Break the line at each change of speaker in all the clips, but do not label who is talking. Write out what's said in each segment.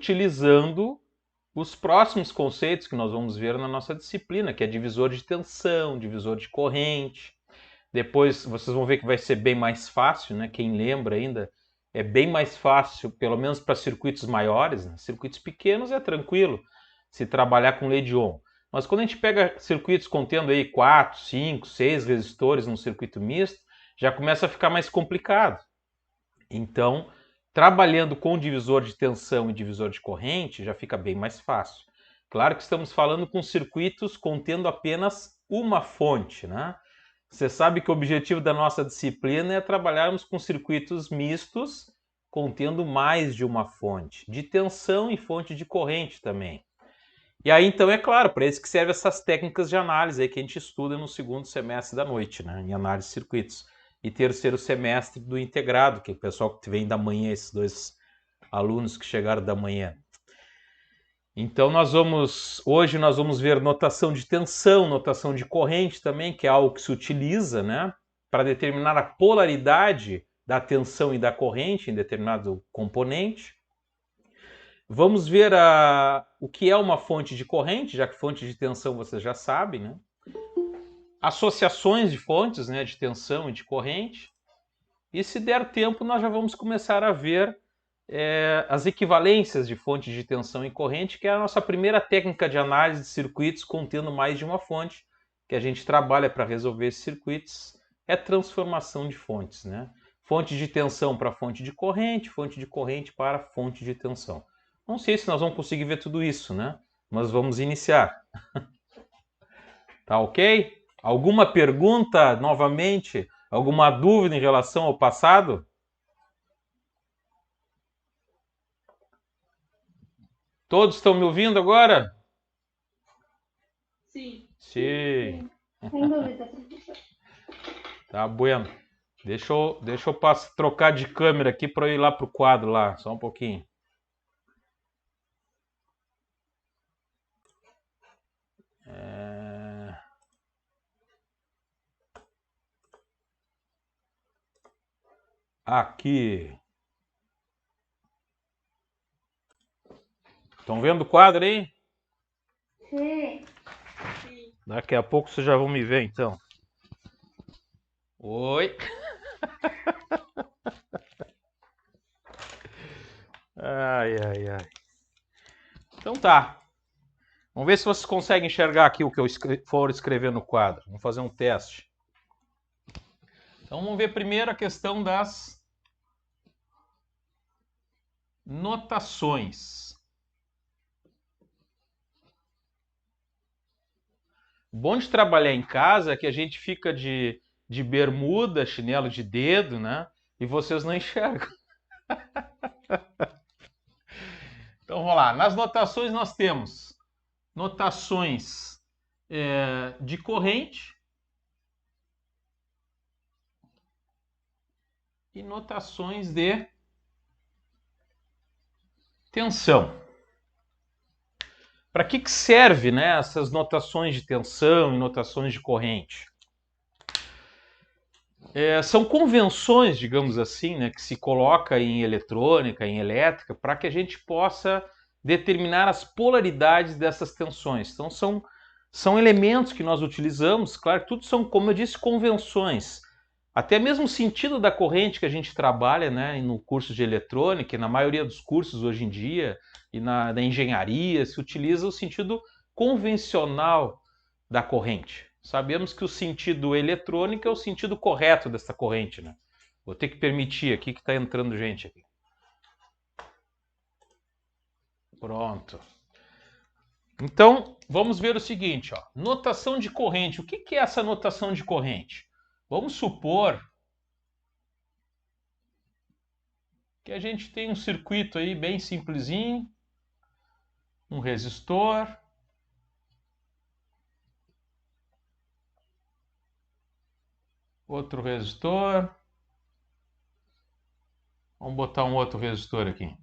utilizando os próximos conceitos que nós vamos ver na nossa disciplina, que é divisor de tensão, divisor de corrente. Depois vocês vão ver que vai ser bem mais fácil, né? Quem lembra ainda, é bem mais fácil, pelo menos para circuitos maiores, né? Circuitos pequenos é tranquilo se trabalhar com lei de Ohm. Mas quando a gente pega circuitos contendo aí 4, 5, 6 resistores num circuito misto, já começa a ficar mais complicado. Então, trabalhando com divisor de tensão e divisor de corrente, já fica bem mais fácil. Claro que estamos falando com circuitos contendo apenas uma fonte, né? Você sabe que o objetivo da nossa disciplina é trabalharmos com circuitos mistos contendo mais de uma fonte, de tensão e fonte de corrente também. E aí, então, é claro, para isso que servem essas técnicas de análise aí que a gente estuda no segundo semestre da noite, né? Em análise de circuitos. E terceiro semestre do integrado, que é o pessoal que vem da manhã, esses dois alunos que chegaram da manhã. Então hoje nós vamos ver notação de tensão, notação de corrente também, que é algo que se utiliza, né, para determinar a polaridade da tensão e da corrente em determinado componente. Vamos ver o que é uma fonte de corrente, já que fonte de tensão vocês já sabem, né? Associações de fontes, né, de tensão e de corrente. E se der tempo, nós já vamos começar a ver as equivalências de fontes de tensão e corrente, que é a nossa primeira técnica de análise de circuitos contendo mais de uma fonte, que a gente trabalha para resolver esses circuitos, é transformação de fontes, né? Fonte de tensão para fonte de corrente para fonte de tensão. Não sei se nós vamos conseguir ver tudo isso, né? Mas vamos iniciar. Tá ok? Alguma pergunta, novamente? Alguma dúvida em relação ao passado? Todos estão me ouvindo agora?
Sim.
Sim.
Sem dúvida, professor.
Tá bueno. Deixa eu trocar de câmera aqui para eu ir lá pro quadro lá, só um pouquinho. Aqui. Estão vendo o quadro aí?
Sim.
Daqui a pouco vocês já vão me ver, então. Oi. Ai, ai, ai. Então tá. Vamos ver se vocês conseguem enxergar aqui o que eu for escrever no quadro. Vamos fazer um teste. Então vamos ver primeiro a questão das notações. O bom de trabalhar em casa é que a gente fica de bermuda, chinelo de dedo, né? E vocês não enxergam. Então vamos lá. Nas notações nós temos notações de corrente e notações de tensão. Para que serve, né, essas notações de tensão e notações de corrente? São convenções, digamos assim, né, que se coloca em eletrônica, em elétrica, para que a gente possa determinar as polaridades dessas tensões. Então são elementos que nós utilizamos, claro, tudo são, como eu disse, convenções. Até mesmo o sentido da corrente que a gente trabalha, né, no curso de eletrônica, e na maioria dos cursos hoje em dia, e na engenharia, se utiliza o sentido convencional da corrente. Sabemos que o sentido eletrônico é o sentido correto dessa corrente, né? Vou ter que permitir aqui que está entrando gente aqui. Pronto. Então, vamos ver o seguinte, ó. Notação de corrente. O que é essa notação de corrente? Vamos supor que a gente tem um circuito aí bem simplesinho, um resistor, outro resistor, vamos botar um outro resistor aqui.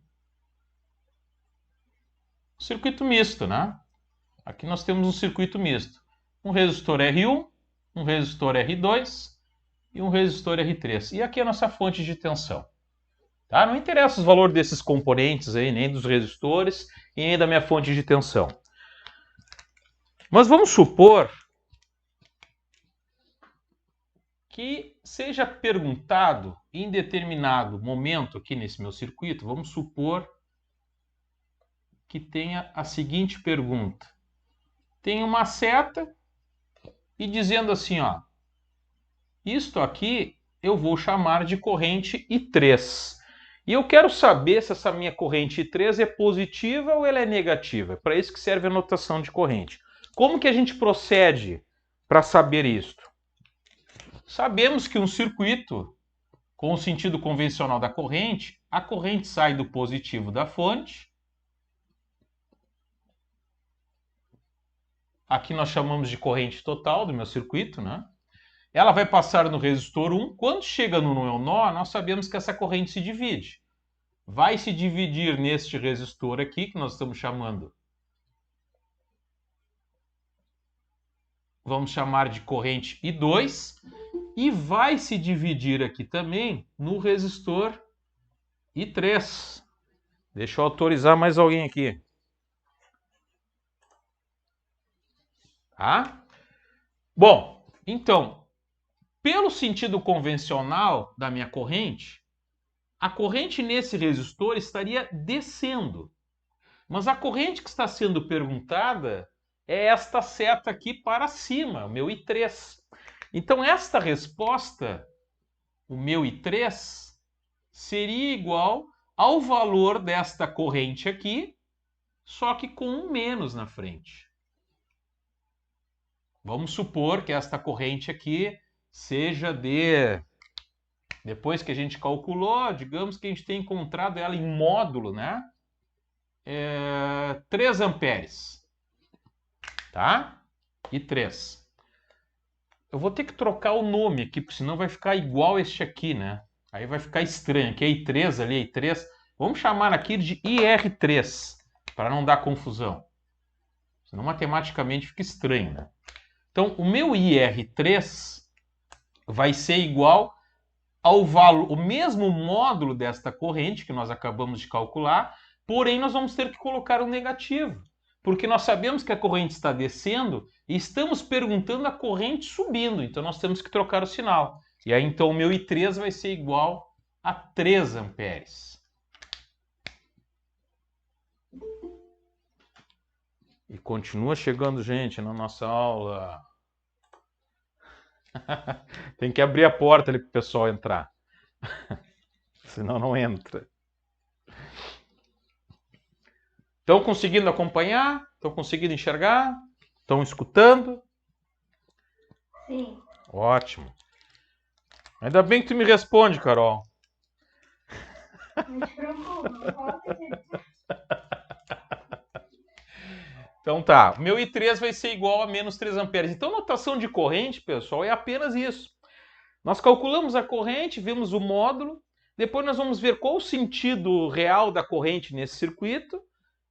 Circuito misto, né? Aqui nós temos um circuito misto. Um resistor R1, um resistor R2 e um resistor R3. E aqui é a nossa fonte de tensão. Tá? Não interessa os valores desses componentes aí, nem dos resistores e nem da minha fonte de tensão. Mas vamos supor que seja perguntado em determinado momento aqui nesse meu circuito, vamos supor que tenha a seguinte pergunta. Tem uma seta e dizendo assim, ó, isto aqui eu vou chamar de corrente I3. E eu quero saber se essa minha corrente I3 é positiva ou ela é negativa. É para isso que serve a notação de corrente. Como que a gente procede para saber isto? Sabemos que um circuito com o sentido convencional da corrente, a corrente sai do positivo da fonte. Aqui nós chamamos de corrente total do meu circuito, né? Ela vai passar no resistor 1. Quando chega no nó, nós sabemos que essa corrente se divide. Vai se dividir neste resistor aqui, que nós estamos chamando. Vamos chamar de corrente I2. E vai se dividir aqui também no resistor I3. Deixa eu autorizar mais alguém aqui. Tá? Bom, então, pelo sentido convencional da minha corrente, a corrente nesse resistor estaria descendo. Mas a corrente que está sendo perguntada é esta seta aqui para cima, o meu I3. Então, esta resposta, o meu I3, seria igual ao valor desta corrente aqui, só que com um menos na frente. Vamos supor que esta corrente aqui seja de... Depois que a gente calculou, digamos que a gente tem encontrado ela em módulo, né? 3 amperes. Tá? E 3. Eu vou ter que trocar o nome aqui, porque senão vai ficar igual este aqui, né? Aí vai ficar estranho. Aqui é I3, ali é I3. Vamos chamar aqui de IR3, para não dar confusão. Senão matematicamente fica estranho, né? Então, o meu IR3 vai ser igual ao valor, o mesmo módulo desta corrente que nós acabamos de calcular, porém nós vamos ter que colocar um negativo, porque nós sabemos que a corrente está descendo e estamos perguntando a corrente subindo, então nós temos que trocar o sinal. E aí então o meu I3 vai ser igual a 3 amperes. E continua chegando gente na nossa aula. Tem que abrir a porta ali para o pessoal entrar. Senão não entra. Estão conseguindo acompanhar? Estão conseguindo enxergar? Estão escutando?
Sim.
Ótimo. Ainda bem que tu me responde, Carol.
Não te preocupa, não pode ser.
Então tá, o meu I3 vai ser igual a menos 3 amperes. Então, notação de corrente, pessoal, é apenas isso. Nós calculamos a corrente, vimos o módulo, depois nós vamos ver qual o sentido real da corrente nesse circuito,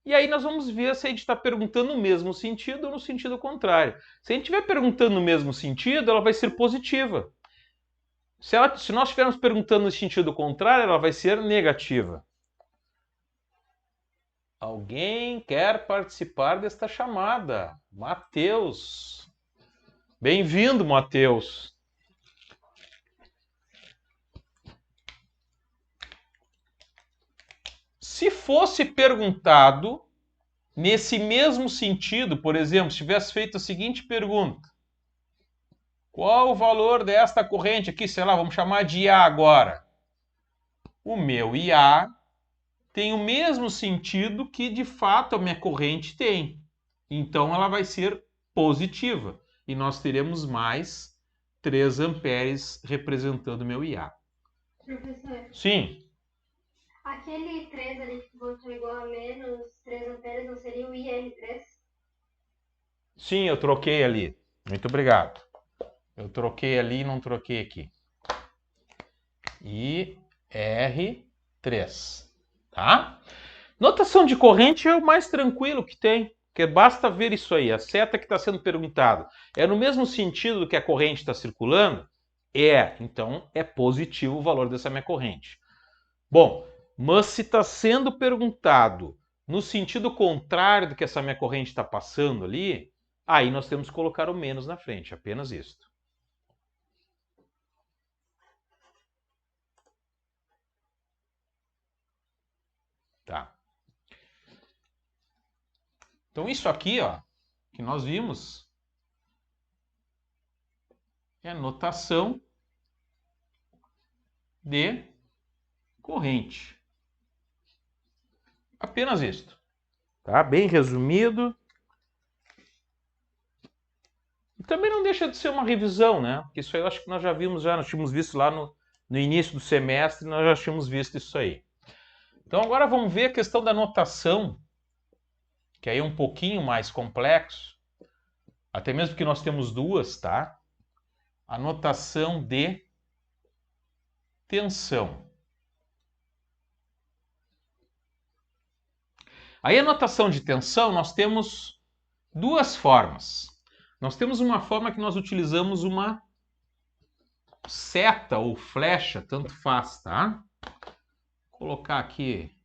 e aí nós vamos ver se a gente está perguntando no mesmo sentido ou no sentido contrário. Se a gente estiver perguntando no mesmo sentido, ela vai ser positiva. Se nós estivermos perguntando no sentido contrário, ela vai ser negativa. Alguém quer participar desta chamada? Matheus. Bem-vindo, Matheus. Se fosse perguntado nesse mesmo sentido, por exemplo, se tivesse feito a seguinte pergunta: qual o valor desta corrente aqui? Sei lá, vamos chamar de IA agora. O meu IA tem o mesmo sentido que de fato a minha corrente tem. Então ela vai ser positiva. E nós teremos mais 3 amperes representando o meu IA.
Professor,
Sim.
aquele 3 ali que botou igual a menos 3 amperes não seria o IR3?
Sim, eu troquei ali. Muito obrigado. Eu troquei ali e não troquei aqui. IR3. Tá? Notação de corrente é o mais tranquilo que tem, porque basta ver isso aí, a seta que está sendo perguntada é no mesmo sentido do que a corrente está circulando? Então é positivo o valor dessa minha corrente. Bom, Mas se está sendo perguntado no sentido contrário do que essa minha corrente está passando ali, aí nós temos que colocar o menos na frente, apenas isto. Tá. Então isso aqui, ó, que nós vimos, é notação de corrente. Apenas isto. Tá? Bem resumido. E também não deixa de ser uma revisão, né? Porque isso aí eu acho que nós já vimos, nós tínhamos visto lá no início do semestre, nós já tínhamos visto isso aí. Então agora vamos ver a questão da notação, que aí é um pouquinho mais complexo, até mesmo que nós temos duas, tá? A notação de tensão. Aí a notação de tensão nós temos duas formas. Nós temos uma forma que nós utilizamos uma seta ou flecha, tanto faz, tá? Vou colocar aqui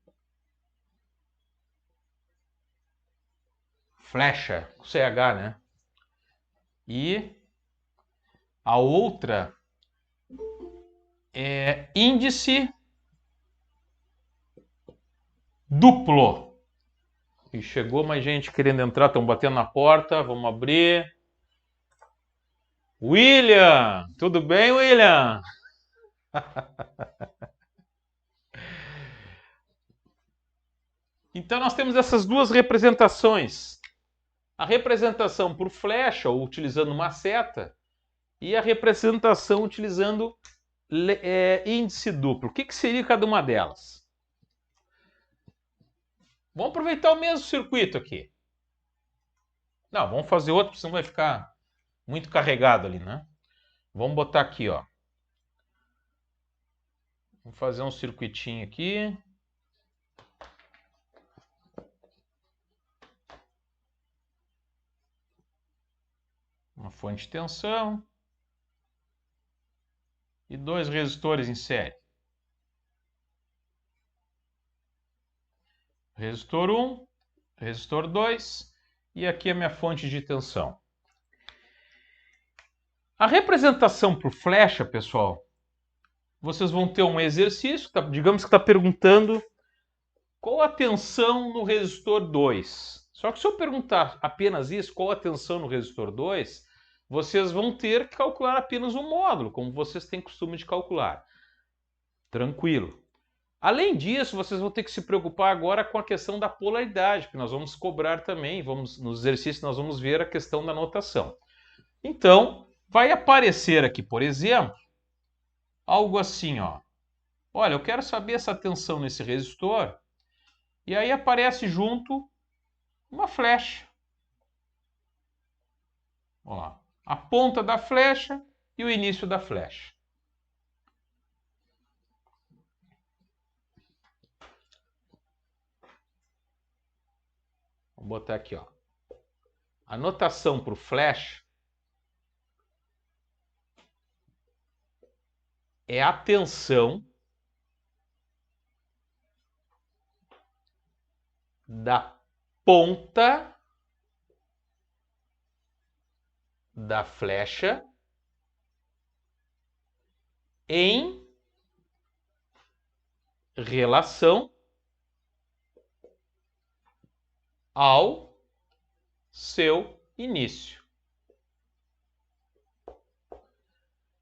flecha, com CH, né? E a outra é índice duplo. E chegou mais gente querendo entrar, estão batendo na porta, vamos abrir. William! Tudo bem, William? Então nós temos essas duas representações. A representação por flecha, ou utilizando uma seta, e a representação utilizando índice duplo. O que seria cada uma delas? Vamos aproveitar o mesmo circuito aqui. Não, vamos fazer outro, porque senão vai ficar muito carregado ali, né? Vamos botar aqui, ó. Vamos fazer um circuitinho aqui. Uma fonte de tensão. E dois resistores em série. Resistor 1, resistor 2 e aqui a minha fonte de tensão. A representação por flecha, pessoal, vocês vão ter um exercício, digamos que está perguntando qual a tensão no resistor 2. Só que se eu perguntar apenas isso, qual a tensão no resistor 2, vocês vão ter que calcular apenas um módulo, como vocês têm costume de calcular. Tranquilo. Além disso, vocês vão ter que se preocupar agora com a questão da polaridade, que nós vamos cobrar também, nos exercícios nós vamos ver a questão da notação. Então, vai aparecer aqui, por exemplo, algo assim, ó. Olha, eu quero saber essa tensão nesse resistor, e aí aparece junto uma flecha. Ó, a ponta da flecha e o início da flecha. Vou botar aqui, ó. A notação para o flash é a tensão da ponta da flecha em relação ao seu início.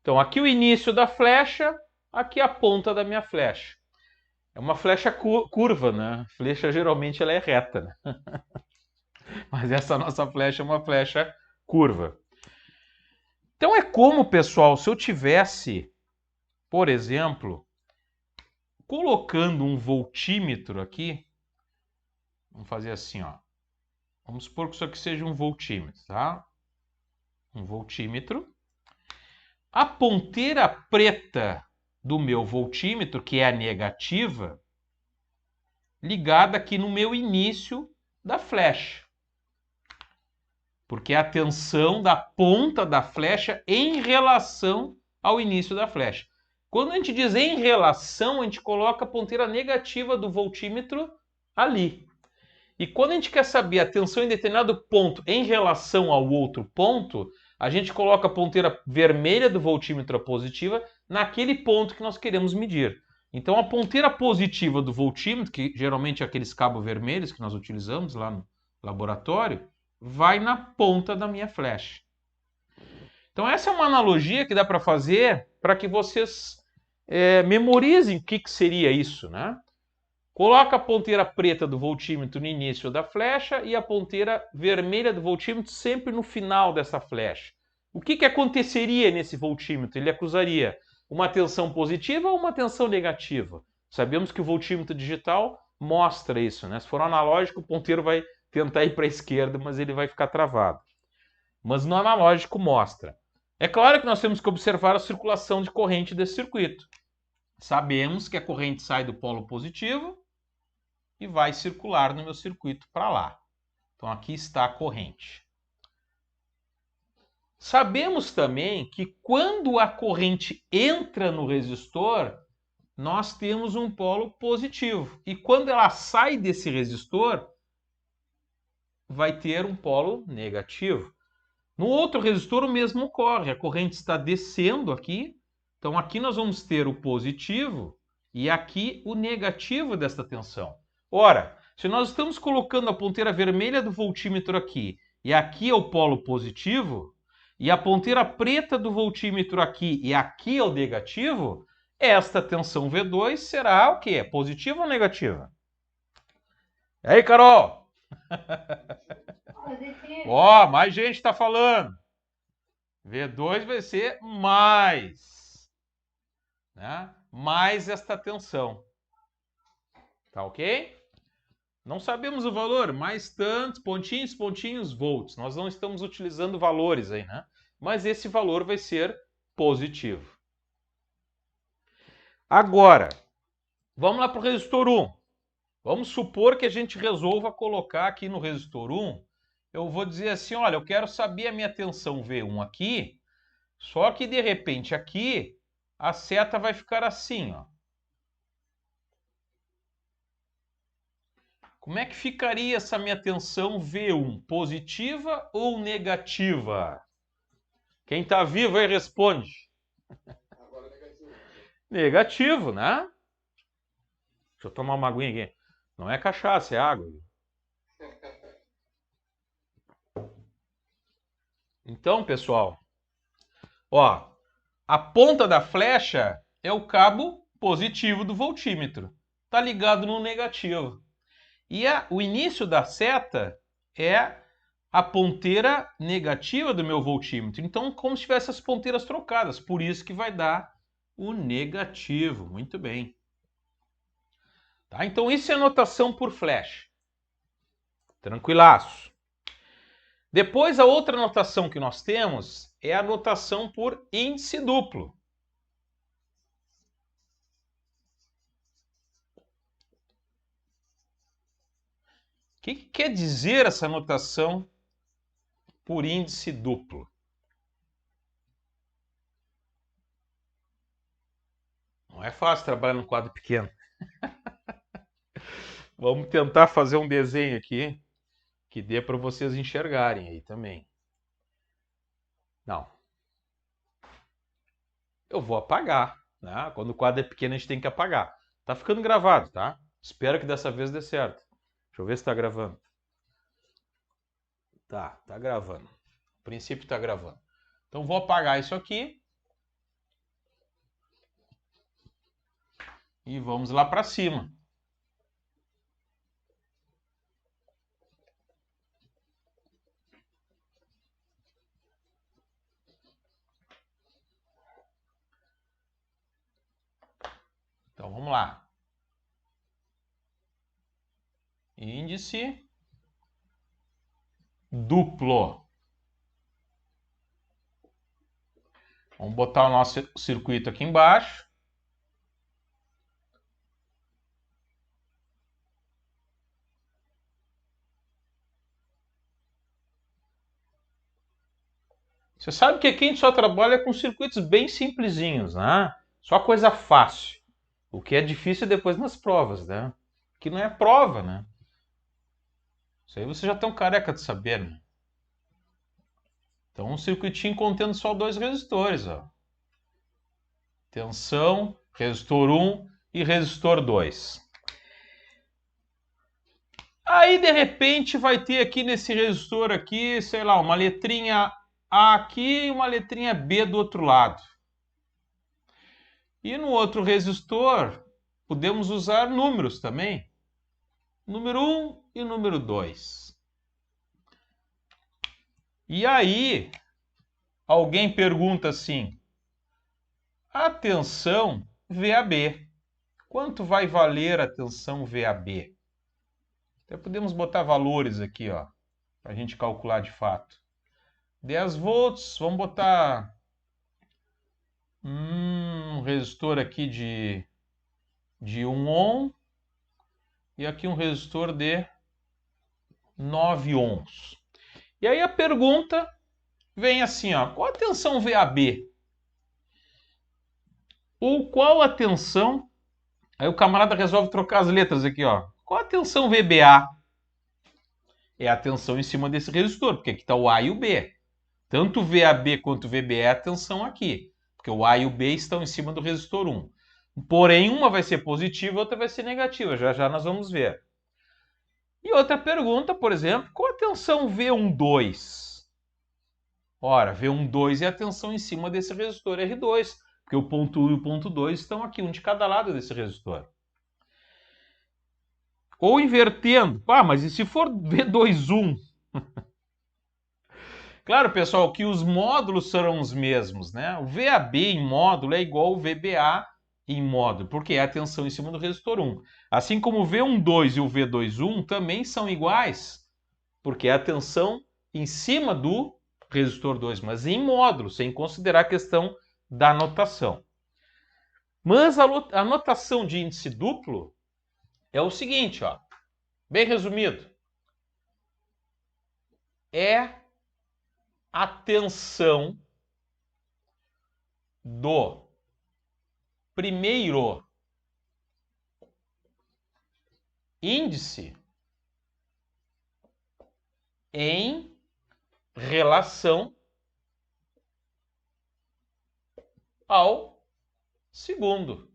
Então, aqui o início da flecha, aqui a ponta da minha flecha. É uma flecha curva, né? A flecha geralmente ela é reta, né? Mas essa nossa flecha é uma flecha curva. Então é como, pessoal, se eu tivesse, por exemplo, colocando um voltímetro aqui, vamos fazer assim, ó. Vamos supor que isso aqui seja um voltímetro, tá? Um voltímetro. A ponteira preta do meu voltímetro, que é a negativa, ligada aqui no meu início da flecha. Porque é a tensão da ponta da flecha em relação ao início da flecha. Quando a gente diz em relação, a gente coloca a ponteira negativa do voltímetro ali. E quando a gente quer saber a tensão em determinado ponto em relação ao outro ponto, a gente coloca a ponteira vermelha do voltímetro positiva naquele ponto que nós queremos medir. Então a ponteira positiva do voltímetro, que geralmente é aqueles cabos vermelhos que nós utilizamos lá no laboratório, vai na ponta da minha flecha. Então essa é uma analogia que dá para fazer para que vocês memorizem o que seria isso, né? Coloca a ponteira preta do voltímetro no início da flecha e a ponteira vermelha do voltímetro sempre no final dessa flecha. O que aconteceria nesse voltímetro? Ele acusaria uma tensão positiva ou uma tensão negativa? Sabemos que o voltímetro digital mostra isso, né? Se for analógico, o ponteiro vai tentar ir para a esquerda, mas ele vai ficar travado. Mas no analógico mostra. É claro que nós temos que observar a circulação de corrente desse circuito. Sabemos que a corrente sai do polo positivo e vai circular no meu circuito para lá. Então aqui está a corrente. Sabemos também que quando a corrente entra no resistor, nós temos um polo positivo. E quando ela sai desse resistor, vai ter um polo negativo. No outro resistor, o mesmo ocorre. A corrente está descendo aqui. Então aqui nós vamos ter o positivo e aqui o negativo desta tensão. Ora, se nós estamos colocando a ponteira vermelha do voltímetro aqui e aqui é o polo positivo, e a ponteira preta do voltímetro aqui e aqui é o negativo, esta tensão V2 será o quê? Positiva ou negativa? E aí, Carol? Ó, mais gente está falando. V2 vai ser mais, né? Mais esta tensão. Tá ok? Não sabemos o valor, mais tantos, pontinhos, pontinhos, volts. Nós não estamos utilizando valores aí, né? Mas esse valor vai ser positivo. Agora, vamos lá para o resistor 1. Vamos supor que a gente resolva colocar aqui no resistor 1, eu vou dizer assim, olha, eu quero saber a minha tensão V1 aqui, só que de repente aqui a seta vai ficar assim, ó. Como é que ficaria essa minha tensão V1? Positiva ou negativa? Quem está vivo aí responde.
Agora negativo.
Negativo, né? Deixa eu tomar uma aguinha aqui. Não é cachaça, é água. Então, pessoal, ó, a ponta da flecha é o cabo positivo do voltímetro. Está ligado no negativo. E o início da seta é a ponteira negativa do meu voltímetro. Então, como se tivesse as ponteiras trocadas. Por isso que vai dar o negativo. Muito bem. Tá? Então, isso é notação por flecha. Tranquilaço. Depois, a outra notação que nós temos é a notação por índice duplo. O que quer dizer essa notação por índice duplo? Não é fácil trabalhar num quadro pequeno. Vamos tentar fazer um desenho aqui que dê para vocês enxergarem aí também. Não. Eu vou apagar, né? Quando o quadro é pequeno a gente tem que apagar. Tá ficando gravado, tá? Espero que dessa vez dê certo. Deixa eu ver se tá gravando. Tá gravando. No princípio tá gravando. Então vou apagar isso aqui. E vamos lá para cima. Então vamos lá. Índice duplo. Vamos botar o nosso circuito aqui embaixo. Você sabe que aqui a gente só trabalha com circuitos bem simplesinhos, né? Só coisa fácil. O que é difícil depois nas provas, né? Que não é prova, né? Isso aí você já tem um careca de saber, né? Então, um circuitinho contendo só 2 resistores, ó. Tensão, resistor 1 e resistor 2. Aí, de repente, vai ter aqui nesse resistor aqui, sei lá, uma letrinha A aqui e uma letrinha B do outro lado. E no outro resistor, podemos usar números também. Número 1 e número 2. E aí, alguém pergunta assim, a tensão VAB. Quanto vai valer a tensão VAB? Até podemos botar valores aqui, ó, para a gente calcular de fato. 10 volts, vamos botar um resistor aqui de 1 ohm e aqui um resistor de 9 ohms. E aí a pergunta vem assim, ó, qual a tensão VAB? Ou qual a tensão... Aí o camarada resolve trocar as letras aqui, ó. Qual a tensão VBA? É a tensão em cima desse resistor, porque aqui está o A e o B. Tanto o VAB quanto o VBE é a tensão aqui, porque o A e o B estão em cima do resistor 1. Porém, uma vai ser positiva e outra vai ser negativa, já já nós vamos ver. E outra pergunta, por exemplo, qual a tensão V12? Ora, V12 é a tensão em cima desse resistor R2, porque o ponto 1 e o ponto 2 estão aqui, um de cada lado desse resistor. Ou invertendo, mas e se for V21? Claro, pessoal, que os módulos serão os mesmos, né? O VAB em módulo é igual ao VBA em módulo, porque é a tensão em cima do resistor 1. Assim como o V12 e o V21 também são iguais, porque é a tensão em cima do resistor 2, mas em módulo, sem considerar a questão da notação. Mas a notação de índice duplo é o seguinte, ó, bem resumido. É a tensão do primeiro índice em relação ao segundo.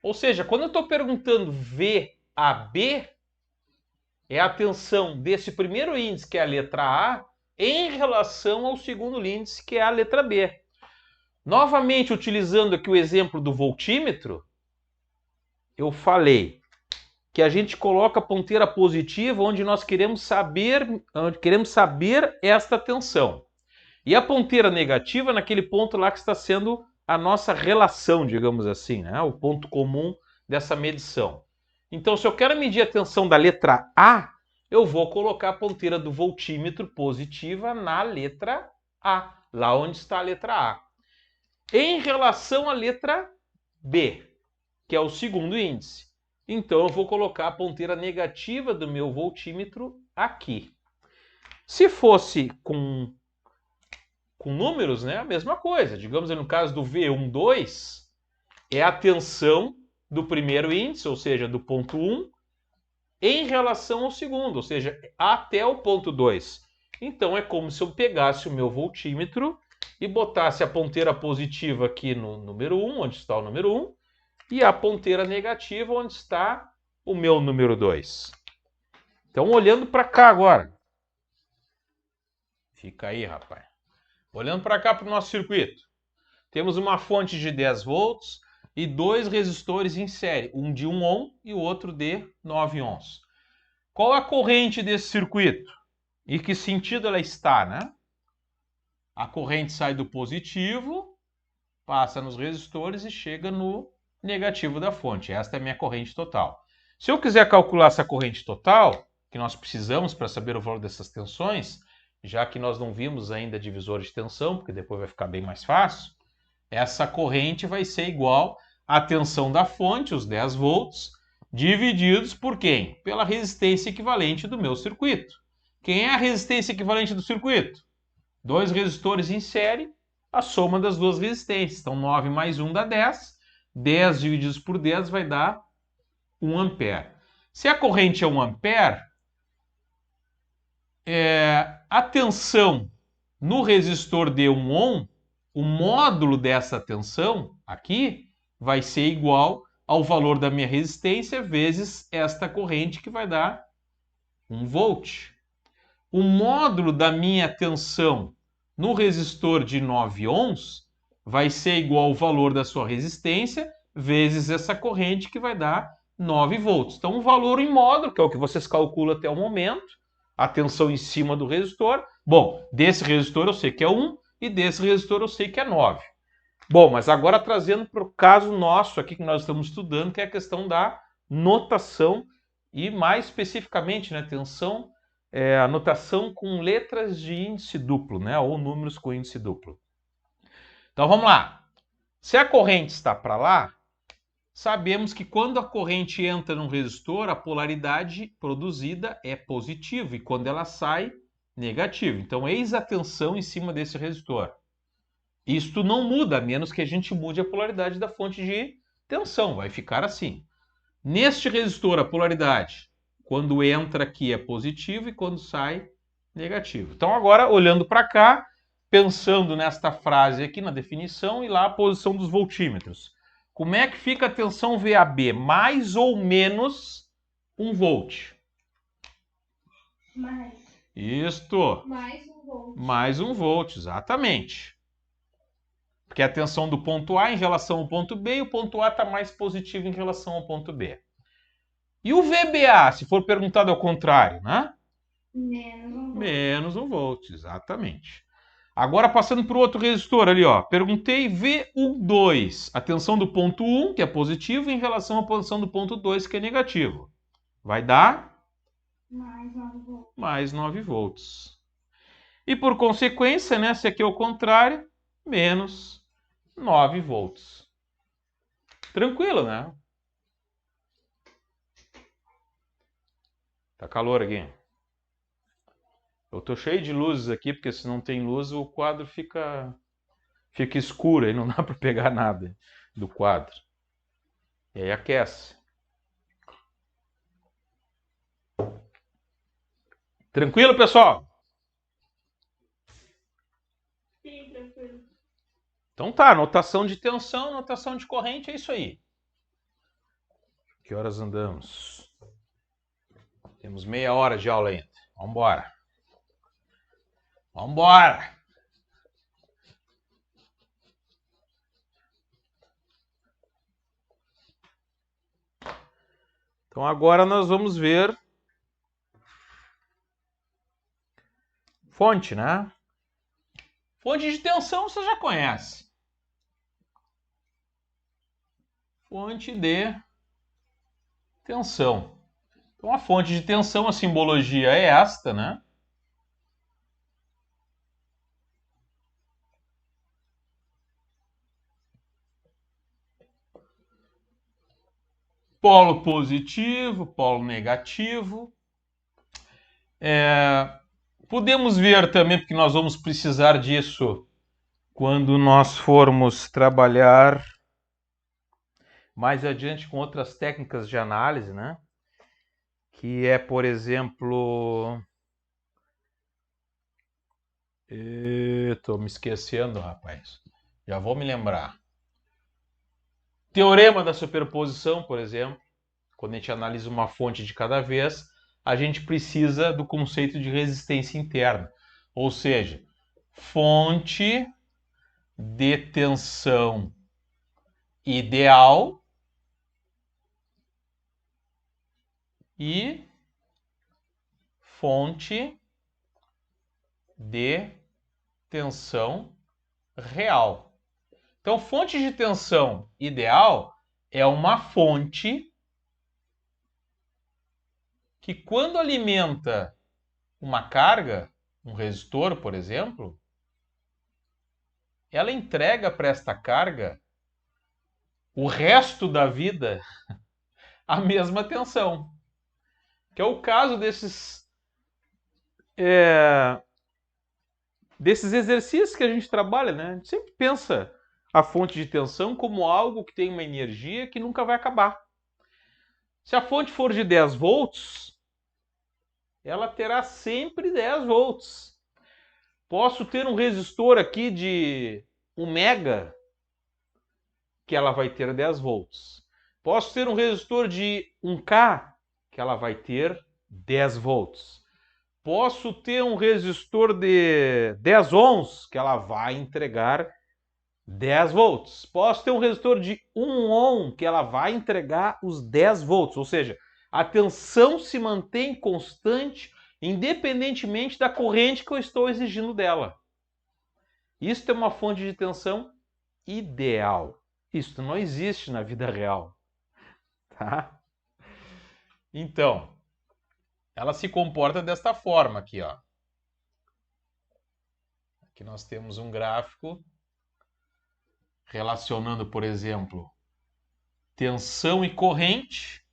Ou seja, quando eu estou perguntando VAB, é a tensão desse primeiro índice, que é a letra A, em relação ao segundo índice, que é a letra B. Novamente, utilizando aqui o exemplo do voltímetro, eu falei que a gente coloca a ponteira positiva onde nós queremos saber esta tensão. E a ponteira negativa naquele ponto lá que está sendo a nossa relação, digamos assim, né? O ponto comum dessa medição. Então, se eu quero medir a tensão da letra A, eu vou colocar a ponteira do voltímetro positiva na letra A, lá onde está a letra A. Em relação à letra B, que é o segundo índice, então eu vou colocar a ponteira negativa do meu voltímetro aqui. Se fosse com números, né, a mesma coisa. Digamos, no caso do V12, é a tensão do primeiro índice, ou seja, do ponto 1, em relação ao segundo, ou seja, até o ponto 2. Então é como se eu pegasse o meu voltímetro e botasse a ponteira positiva aqui no número 1, onde está o número 1, e a ponteira negativa, onde está o meu número 2. Então, olhando para cá agora. Fica aí, rapaz. Olhando para cá para o nosso circuito. Temos uma fonte de 10 volts e 2 resistores em série, um de 1 ohm e o outro de 9 ohms. Qual a corrente desse circuito? E que sentido ela está, né? A corrente sai do positivo, passa nos resistores e chega no negativo da fonte. Esta é a minha corrente total. Se eu quiser calcular essa corrente total, que nós precisamos para saber o valor dessas tensões, já que nós não vimos ainda divisor de tensão, porque depois vai ficar bem mais fácil, essa corrente vai ser igual à tensão da fonte, os 10 volts, divididos por quem? Pela resistência equivalente do meu circuito. Quem é a resistência equivalente do circuito? 2 resistores em série a soma das duas resistências. Então, 9 mais 1 dá 10. 10 divididos por 10 vai dar 1 ampere. Se a corrente é 1 ampere, a tensão no resistor de 1 ohm, o módulo dessa tensão aqui vai ser igual ao valor da minha resistência vezes esta corrente, que vai dar 1 volt. O módulo da minha tensão no resistor de 9 ohms vai ser igual ao valor da sua resistência vezes essa corrente, que vai dar 9 volts. Então, o valor em módulo, que é o que vocês calculam até o momento, a tensão em cima do resistor. Bom, desse resistor eu sei que é 1 e desse resistor eu sei que é 9. Bom, mas agora trazendo para o caso nosso aqui que nós estamos estudando, que é a questão da notação e mais especificamente, né, tensão, a notação com letras de índice duplo, né, ou números com índice duplo. Então vamos lá. Se a corrente está para lá, sabemos que quando a corrente entra num resistor, a polaridade produzida é positiva e quando ela sai, negativa. Então, eis a tensão em cima desse resistor. Isto não muda, a menos que a gente mude a polaridade da fonte de tensão, vai ficar assim. Neste resistor, a polaridade, quando entra aqui, é positivo e quando sai, negativo. Então, agora, olhando para cá, pensando nesta frase aqui na definição e lá a posição dos voltímetros. Como é que fica a tensão VAB? Mais ou menos 1 volt?
Mais.
Isto.
Mais 1 volt.
Mais 1 volt, exatamente. Porque a tensão do ponto A em relação ao ponto B, e o ponto A está mais positivo em relação ao ponto B. E o VBA, se for perguntado ao contrário, né?
Menos 1 volt.
Menos 1 volt, exatamente. Agora passando para o outro resistor ali, ó. Perguntei VU2, a tensão do ponto 1, que é positivo, em relação à posição do ponto 2, que é negativo. Vai dar?
Mais 9 volts.
Mais 9 volts. E por consequência, né, se aqui é o contrário, menos 9 volts. Tranquilo, né? Tá calor aqui. Eu tô cheio de luzes aqui, porque se não tem luz o quadro fica escuro, aí não dá para pegar nada do quadro. E aí aquece. Tranquilo, pessoal?
Sim, tranquilo.
Então tá, notação de tensão, notação de corrente, é isso aí. Que horas andamos? Temos meia hora de aula ainda. Vamos embora. Vamos embora. Então agora nós vamos ver fonte, né? Fonte de tensão você já conhece. Fonte de tensão. Então a fonte de tensão, a simbologia é esta, né? Polo positivo, polo negativo. Podemos ver também, porque nós vamos precisar disso quando nós formos trabalhar mais adiante com outras técnicas de análise, né? Que é, por exemplo... Estou me esquecendo, rapaz. Já vou me lembrar. Teorema da superposição, por exemplo. Quando a gente analisa uma fonte de cada vez, a gente precisa do conceito de resistência interna. Ou seja, fonte de tensão ideal e fonte de tensão real. Então, fonte de tensão ideal é uma fonte que, quando alimenta uma carga, um resistor, por exemplo, ela entrega para esta carga o resto da vida a mesma tensão. Que é o caso desses desses exercícios que a gente trabalha, né? A gente sempre pensa a fonte de tensão como algo que tem uma energia que nunca vai acabar. Se a fonte for de 10 volts, ela terá sempre 10 volts. Posso ter um resistor aqui de 1 mega, que ela vai ter 10 volts. Posso ter um resistor de 1K, que ela vai ter 10 volts. Posso ter um resistor de 10 ohms, que ela vai entregar 10 volts. Posso ter um resistor de 1 ohm, que ela vai entregar os 10 volts. Ou seja, a tensão se mantém constante, independentemente da corrente que eu estou exigindo dela. Isso é uma fonte de tensão ideal. Isso não existe na vida real. Tá? Então, ela se comporta desta forma aqui, ó. Aqui nós temos um gráfico relacionando, por exemplo, tensão e corrente.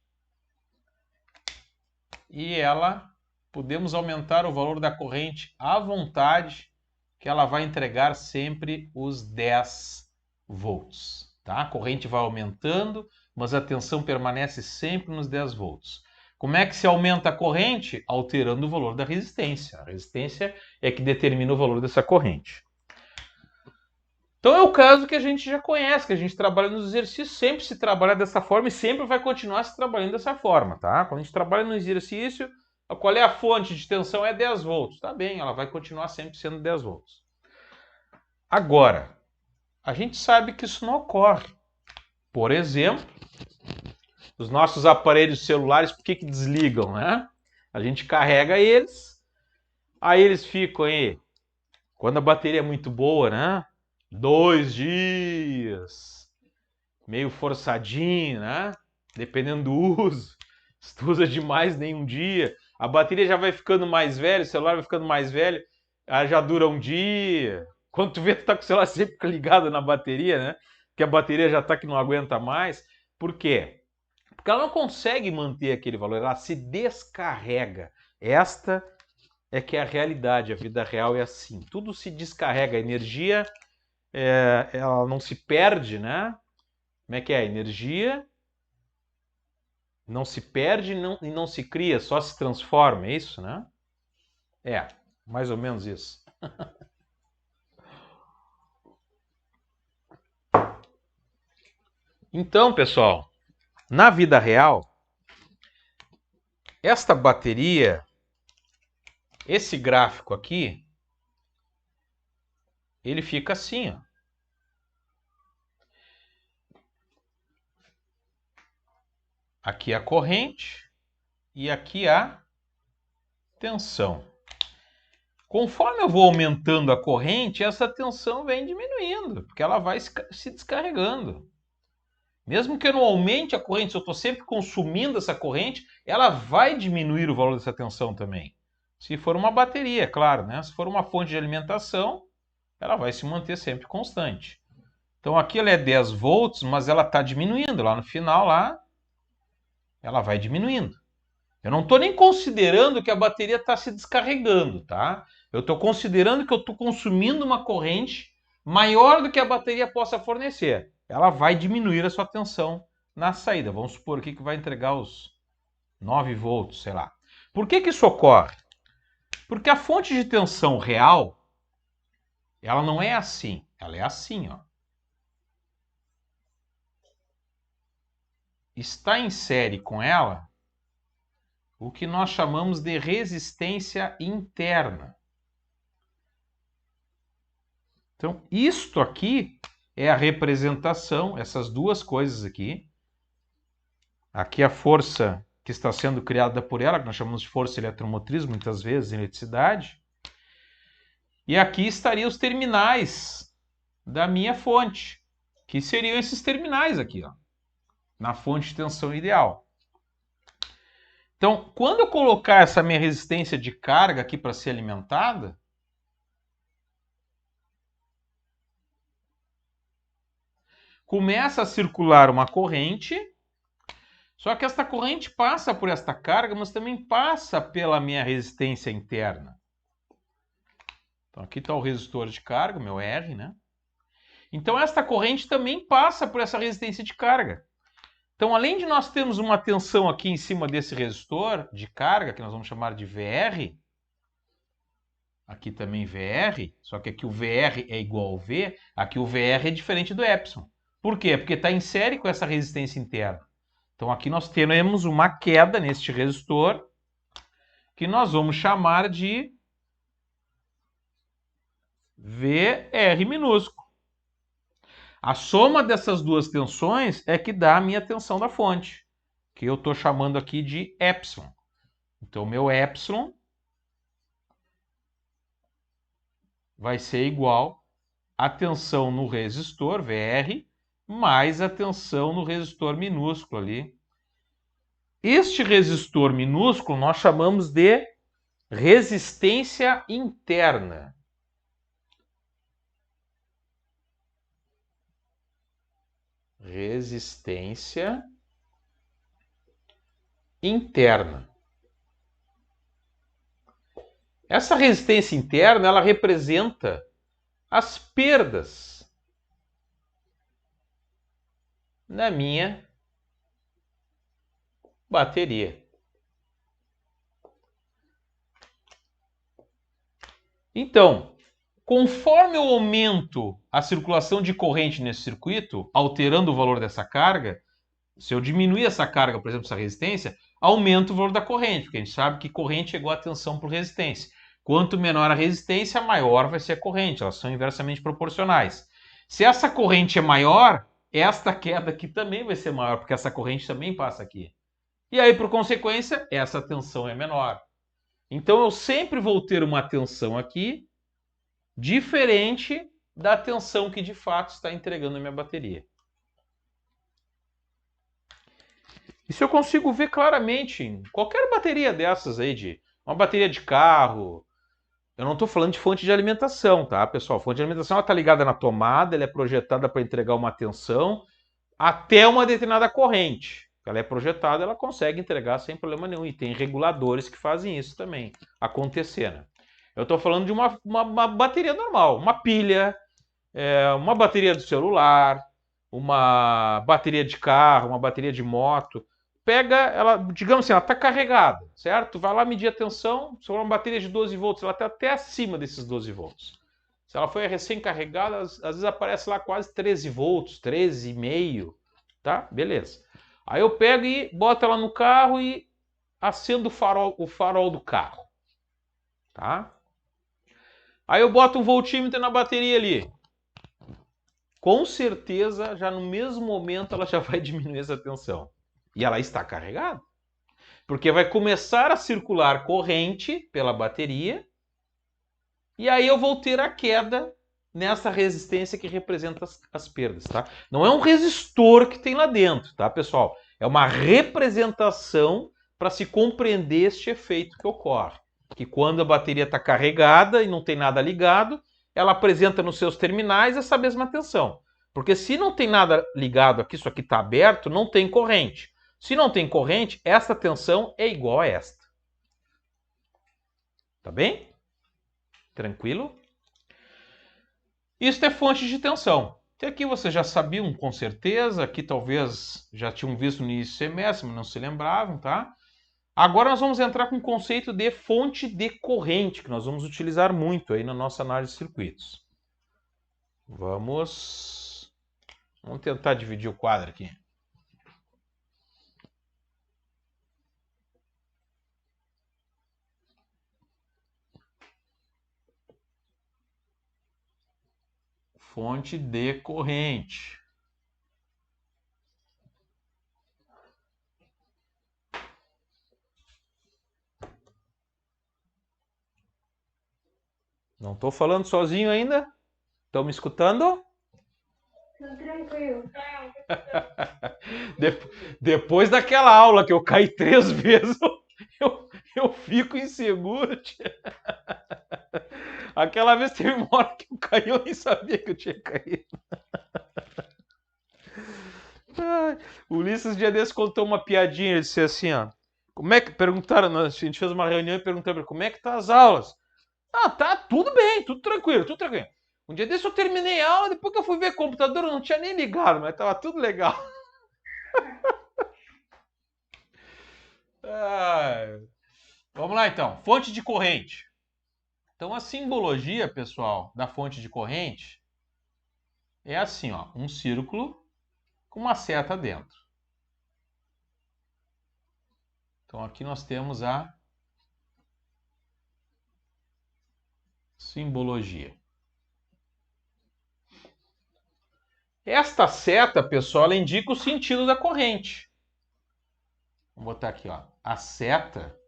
E ela, podemos aumentar o valor da corrente à vontade, que ela vai entregar sempre os 10 volts. Tá? A corrente vai aumentando, mas a tensão permanece sempre nos 10 volts. Como é que se aumenta a corrente? Alterando o valor da resistência. A resistência é que determina o valor dessa corrente. Então é o caso que a gente já conhece, que a gente trabalha nos exercícios, sempre se trabalha dessa forma e sempre vai continuar se trabalhando dessa forma, tá? Quando a gente trabalha no exercício, qual é a fonte de tensão? É 10 volts. Tá bem, ela vai continuar sempre sendo 10 volts. Agora, a gente sabe que isso não ocorre. Por exemplo, os nossos aparelhos celulares, por que desligam, né? A gente carrega eles, aí eles ficam aí, quando a bateria é muito boa, né? 2 dias, meio forçadinho, né? Dependendo do uso. Se tu usa demais, nem um dia. A bateria já vai ficando mais velha, o celular vai ficando mais velho, ela já dura um dia. Quando tu vê, tu tá com o celular sempre ligado na bateria, né? Porque a bateria já tá que não aguenta mais. Por quê? Porque ela não consegue manter aquele valor, ela se descarrega. Esta é que é a realidade, a vida real é assim. Tudo se descarrega, a energia ela não se perde, né? Como é que é? A energia não se perde e não se cria, só se transforma, é isso, né? É, mais ou menos isso. Então, pessoal, na vida real, esta bateria, esse gráfico aqui, ele fica assim, ó. Aqui a corrente e aqui a tensão. Conforme eu vou aumentando a corrente, essa tensão vem diminuindo, porque ela vai se descarregando. Mesmo que eu não aumente a corrente, se eu estou sempre consumindo essa corrente, ela vai diminuir o valor dessa tensão também. Se for uma bateria, claro, né? Se for uma fonte de alimentação, ela vai se manter sempre constante. Então aqui ela é 10 volts, mas ela está diminuindo. Lá no final, lá, ela vai diminuindo. Eu não estou nem considerando que a bateria está se descarregando, tá? Eu estou considerando que eu estou consumindo uma corrente maior do que a bateria possa fornecer. Ela vai diminuir a sua tensão na saída. Vamos supor aqui que vai entregar os 9 volts, sei lá. Por que isso ocorre? Porque a fonte de tensão real, ela não é assim. Ela é assim, ó. Está em série com ela o que nós chamamos de resistência interna. Então, isto aqui é a representação, essas duas coisas aqui. Aqui a força que está sendo criada por ela, que nós chamamos de força eletromotriz, muitas vezes em eletricidade. E aqui estariam os terminais da minha fonte, que seriam esses terminais aqui, ó, na fonte de tensão ideal. Então, quando eu colocar essa minha resistência de carga aqui para ser alimentada, começa a circular uma corrente, só que esta corrente passa por esta carga, mas também passa pela minha resistência interna. Então aqui está o resistor de carga, o meu R, né? Então esta corrente também passa por essa resistência de carga. Então, além de nós termos uma tensão aqui em cima desse resistor de carga, que nós vamos chamar de VR, aqui também VR, só que aqui o VR é igual ao V, aqui o VR é diferente do epsilon. Por quê? Porque está em série com essa resistência interna. Então aqui nós teremos uma queda neste resistor, que nós vamos chamar de VR minúsculo. A soma dessas duas tensões é que dá a minha tensão da fonte, que eu estou chamando aqui de epsilon. Então, meu epsilon vai ser igual à tensão no resistor, VR, mais a tensão no resistor minúsculo ali. Este resistor minúsculo nós chamamos de resistência interna. Resistência interna. Essa resistência interna, ela representa as perdas na minha bateria. Então, conforme eu aumento a circulação de corrente nesse circuito, alterando o valor dessa carga, se eu diminuir essa carga, por exemplo, essa resistência, aumenta o valor da corrente, porque a gente sabe que corrente é igual a tensão por resistência. Quanto menor a resistência, maior vai ser a corrente, elas são inversamente proporcionais. Se essa corrente é maior, esta queda aqui também vai ser maior, porque essa corrente também passa aqui. E aí, por consequência, essa tensão é menor. Então, eu sempre vou ter uma tensão aqui diferente da tensão que de fato está entregando a minha bateria. Isso eu consigo ver claramente em qualquer bateria dessas aí, de uma bateria de carro. Eu não estou falando de fonte de alimentação, tá, pessoal? A fonte de alimentação está ligada na tomada, ela é projetada para entregar uma tensão até uma determinada corrente. Ela é projetada, ela consegue entregar sem problema nenhum. E tem reguladores que fazem isso também acontecer, né? Eu estou falando de uma bateria normal, uma pilha, uma bateria do celular, uma bateria de carro, uma bateria de moto. Pega, ela, digamos assim, ela está carregada, certo? Vai lá medir a tensão, se for uma bateria de 12 volts, ela está até acima desses 12 volts. Se ela foi recém-carregada, às vezes aparece lá quase 13 volts, 13,5, tá? Beleza. Aí eu pego e boto ela no carro e acendo o farol do carro, tá? Aí eu boto um voltímetro na bateria ali. Com certeza, já no mesmo momento, ela já vai diminuir essa tensão. E ela está carregada. Porque vai começar a circular corrente pela bateria. E aí eu vou ter a queda nessa resistência que representa as perdas, tá? Não é um resistor que tem lá dentro, tá, pessoal? É uma representação para se compreender este efeito que ocorre. Que quando a bateria está carregada e não tem nada ligado, ela apresenta nos seus terminais essa mesma tensão. Porque se não tem nada ligado aqui, isso aqui está aberto, não tem corrente. Se não tem corrente, essa tensão é igual a esta. Tá bem? Tranquilo? Isso é fonte de tensão. Até aqui vocês já sabiam com certeza, aqui talvez já tinham visto no início do semestre, mas não se lembravam, tá? Agora nós vamos entrar com o conceito de fonte de corrente, que nós vamos utilizar muito aí na nossa análise de circuitos. Vamos tentar dividir o quadro aqui. Fonte de corrente. Não estou falando sozinho ainda? Estão me escutando?
Tudo tranquilo.
Depois daquela aula que eu caí 3 vezes, eu fico inseguro. Tia. Aquela vez teve uma hora que eu caí, eu nem sabia que eu tinha caído. O Ulisses, dia desse, contou uma piadinha. Ele disse assim, ó. Como é que perguntaram? A gente fez uma reunião e perguntaram como é que tá as aulas? Ah, tá, tudo bem, tudo tranquilo, tudo tranquilo. Um dia desse eu terminei a aula, depois que eu fui ver o computador, eu não tinha nem ligado, mas tava tudo legal. Ah, vamos lá então, fonte de corrente. Então a simbologia, pessoal, da fonte de corrente é assim, ó, um círculo com uma seta dentro. Então aqui nós temos a simbologia. Esta seta, pessoal, ela indica o sentido da corrente. Vou botar aqui, ó. A seta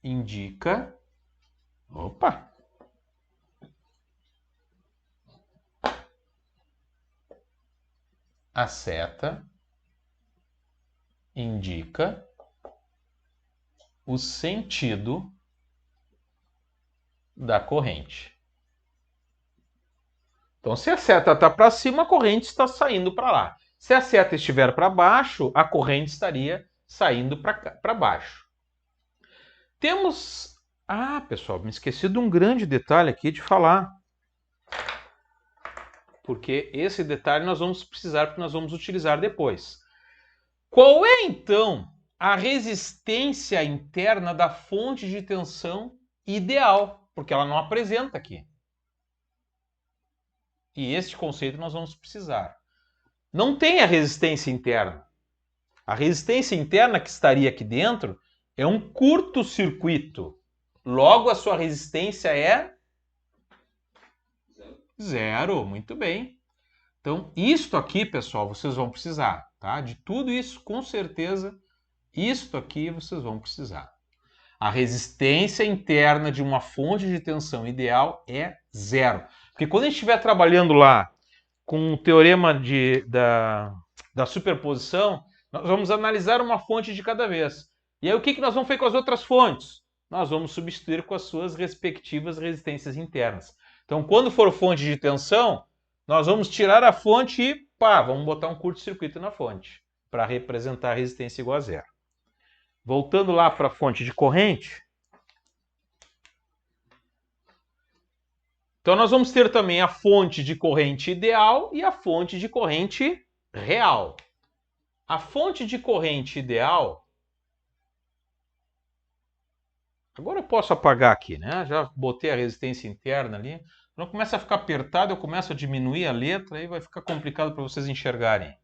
indica. Opa! A seta indica o sentido da corrente. Então, se a seta está para cima, a corrente está saindo para lá. Se a seta estiver para baixo, a corrente estaria saindo para baixo. Temos... Ah, pessoal, me esqueci de um grande detalhe aqui de falar. Porque esse detalhe nós vamos precisar, porque nós vamos utilizar depois. Qual é, então, a resistência interna da fonte de tensão ideal? Porque ela não apresenta aqui. E este conceito nós vamos precisar. Não tem a resistência interna. A resistência interna que estaria aqui dentro é um curto-circuito. Logo, a sua resistência é zero. Muito bem. Então, isto aqui, pessoal, vocês vão precisar, tá? De tudo isso, com certeza, isto aqui vocês vão precisar. A resistência interna de uma fonte de tensão ideal é zero. Porque quando a gente estiver trabalhando lá com o teorema da superposição, nós vamos analisar uma fonte de cada vez. E aí o que nós vamos fazer com as outras fontes? Nós vamos substituir com as suas respectivas resistências internas. Então, quando for fonte de tensão, nós vamos tirar a fonte e vamos botar um curto-circuito na fonte para representar a resistência igual a zero. Voltando lá para a fonte de corrente. Então, nós vamos ter também a fonte de corrente ideal e a fonte de corrente real. A fonte de corrente ideal... Agora eu posso apagar aqui, né? Já botei a resistência interna ali. Quando começa a ficar apertado, eu começo a diminuir a letra, aí vai ficar complicado para vocês enxergarem.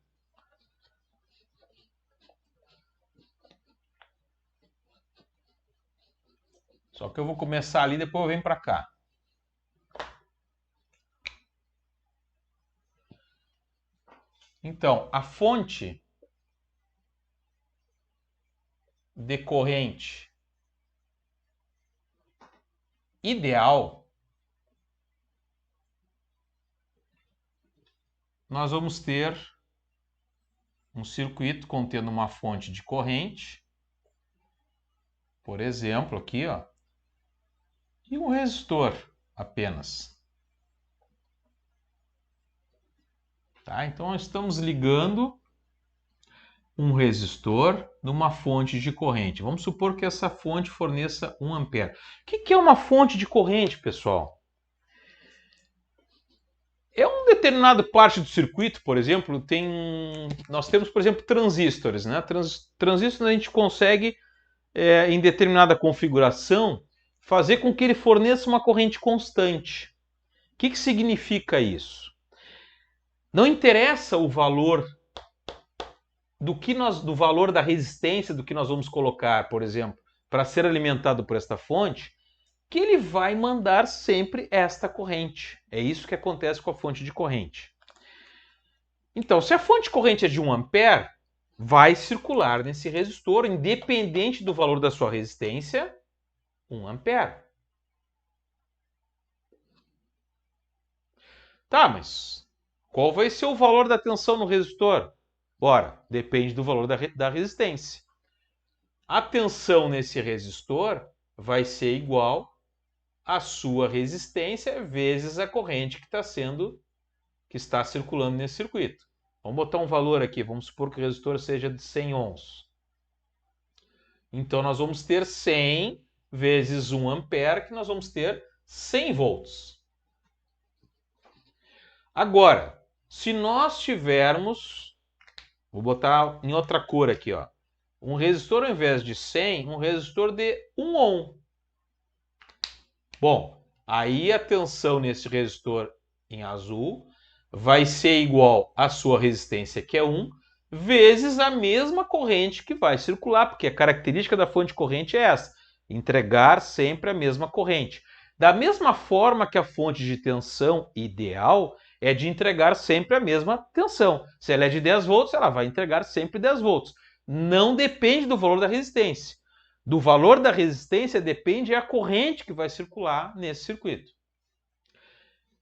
Só que eu vou começar ali, depois eu venho para cá. Então, a fonte de corrente ideal, nós vamos ter um circuito contendo uma fonte de corrente, por exemplo, aqui, ó, e um resistor apenas. Tá? Então, nós estamos ligando um resistor numa fonte de corrente. Vamos supor que essa fonte forneça 1 ampere. O que é uma fonte de corrente, pessoal? É uma determinada parte do circuito, por exemplo, nós temos, por exemplo, transistores. Né? Transistores a gente consegue, em determinada configuração, fazer com que ele forneça uma corrente constante. O que significa isso? Não interessa o valor do valor da resistência do que nós vamos colocar, por exemplo, para ser alimentado por esta fonte, que ele vai mandar sempre esta corrente. É isso que acontece com a fonte de corrente. Então, se a fonte de corrente é de 1 ampere, vai circular nesse resistor, independente do valor da sua resistência, 1 ampere. Tá, mas qual vai ser o valor da tensão no resistor? Ora, depende do valor da resistência. A tensão nesse resistor vai ser igual à sua resistência vezes a corrente que está circulando nesse circuito. Vamos botar um valor aqui, vamos supor que o resistor seja de 100 ohms. Então nós vamos ter 100 vezes 1 ampere, que nós vamos ter 100 volts. Agora, se nós tivermos, vou botar em outra cor aqui, ó, um resistor ao invés de 100, um resistor de 1 ohm. Bom, aí a tensão nesse resistor em azul vai ser igual à sua resistência, que é 1, vezes a mesma corrente que vai circular, porque a característica da fonte de corrente é essa, entregar sempre a mesma corrente. Da mesma forma que a fonte de tensão ideal é de entregar sempre a mesma tensão. Se ela é de 10 volts, ela vai entregar sempre 10 volts. Não depende do valor da resistência. Do valor da resistência depende a corrente que vai circular nesse circuito.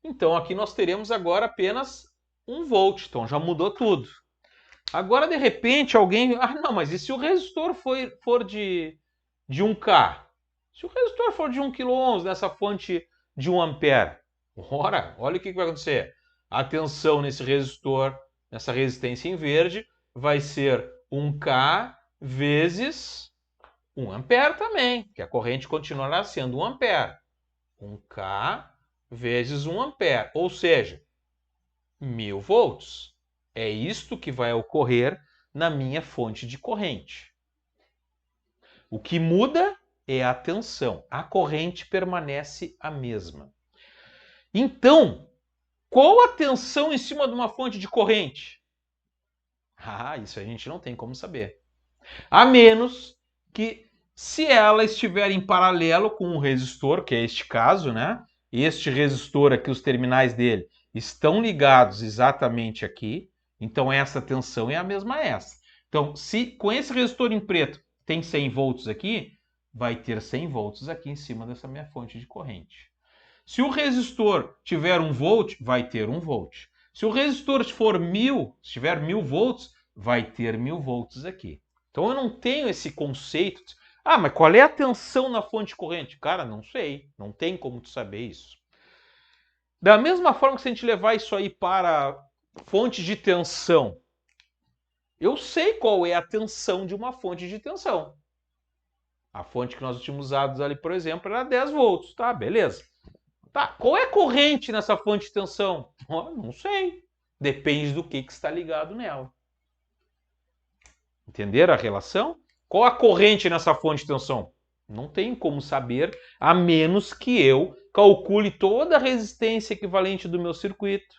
Então aqui nós teremos agora apenas 1 volt, então já mudou tudo. Agora de repente alguém, não, mas e se o resistor for de 1K? Se o resistor for de 1 kΩ nessa fonte de 1 ampere, ora, olha o que vai acontecer. A tensão nesse resistor, nessa resistência em verde, vai ser 1K vezes 1 ampere também, que a corrente continuará sendo 1 ampere. 1K vezes 1 ampere, ou seja, 1000 volts. É isto que vai ocorrer na minha fonte de corrente. O que muda é a tensão. A corrente permanece a mesma. Então, qual a tensão em cima de uma fonte de corrente? Isso a gente não tem como saber. A menos que, se ela estiver em paralelo com um resistor, que é este caso, né? Este resistor aqui, os terminais dele, estão ligados exatamente aqui. Então, essa tensão é a mesma essa. Então, se com esse resistor em preto tem 100 volts aqui, vai ter 100 volts aqui em cima dessa minha fonte de corrente. Se o resistor tiver 1 volt, vai ter 1 volt. Se o resistor for 1000, se tiver 1000 volts, vai ter 1000 volts aqui. Então eu não tenho esse conceito de, mas qual é a tensão na fonte de corrente? Cara, não sei, não tem como tu saber isso. Da mesma forma que se a gente levar isso aí para fonte de tensão, eu sei qual é a tensão de uma fonte de tensão. A fonte que nós tínhamos usado ali, por exemplo, era 10 volts, tá? Beleza. Tá, qual é a corrente nessa fonte de tensão? Não sei. Depende do que está ligado nela. Entenderam a relação? Qual a corrente nessa fonte de tensão? Não tem como saber, a menos que eu calcule toda a resistência equivalente do meu circuito.